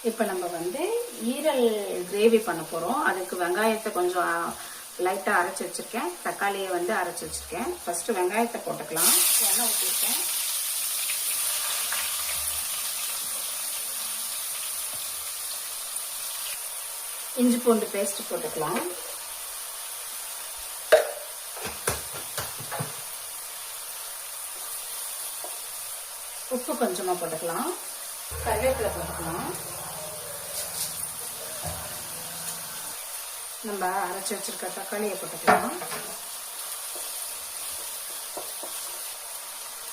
இப்போ நம்ம வந்து ஈரல் கிரேவி பண்ண போகிறோம். அதுக்கு வெங்காயத்தை கொஞ்சம் லைட்டாக அரைச்சி வச்சுருக்கேன். தக்காளியை வந்து அரைச்சி வச்சுருக்கேன். ஃபஸ்ட்டு வெங்காயத்தை போட்டுக்கலாம். எண்ணெய் ஊற்றிருக்கேன். இஞ்சி பூண்டு பேஸ்ட் போட்டுக்கலாம். உப்பு கொஞ்சமாக போட்டுக்கலாம். கருவேப்பிலை போட்டுக்கலாம். நம்ம அரைச்சி வச்சிருக்க தக்காளியை போட்டுக்கலாம்.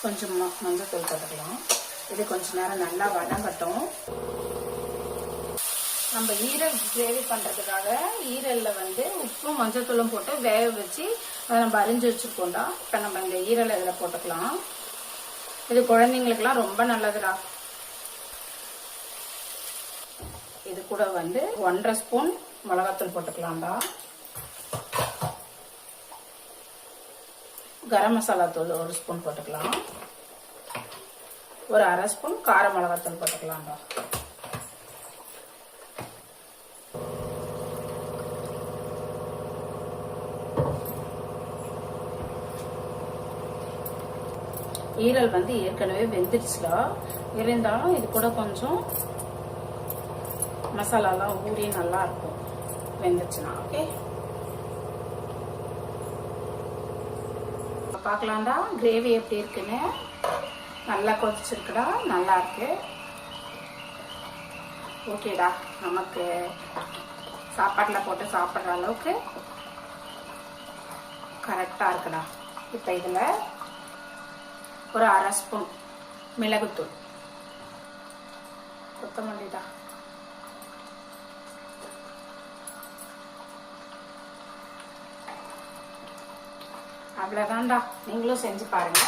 கொஞ்சம் மஞ்சள் போட்டுக்கலாம். இது கொஞ்ச நேரம் நல்லா வதங்கட்டும். நம்ம ஈரல் கிரேவி பண்ணுறதுக்காக ஈரலில் வந்து உப்பும் மஞ்சத்தூளும் போட்டு வேக வச்சு அதை நம்ம அரிஞ்சு வச்சுருக்கோண்டா. இப்போ நம்ம இந்த ஈரலை இதில் போட்டுக்கலாம். இது குழந்தைங்களுக்குலாம் ரொம்ப நல்லதுடா. இது கூட வந்து 1.5 ஸ்பூன் மிளகாத்தூள் போட்டுக்கலாம்டா. கரம் மசாலா தூள் 1 ஸ்பூன் போட்டுக்கலாம். ஒரு 1/2 ஸ்பூன் கார மிளகாத்தூள் போட்டுக்கலாம்டா. ஈரல் வந்து ஏற்கனவே வெந்துடுச்சுடா. இருந்தாலும் இது கூட கொஞ்சம் மசாலாலாம் ஊறி நல்லா இருக்கும் வெந்துச்சுன்னா. ஓகே, பார்க்கலாம்டா கிரேவி எப்படி இருக்குன்னு. நல்லா கொதிச்சிருக்குடா, நல்லா இருக்கு. ஓகேடா, நமக்கு சாப்பாட்டில் போட்டு சாப்பிட்ற அளவுக்கு கரெக்டாக இருக்குடா. இப்போ இதில் ஒரு 1/2 ஸ்பூன் மிளகுத்தூள், கொத்தமல்லிடா, அவ்வளோதான்டா. நீங்களும் செஞ்சு பாருங்க.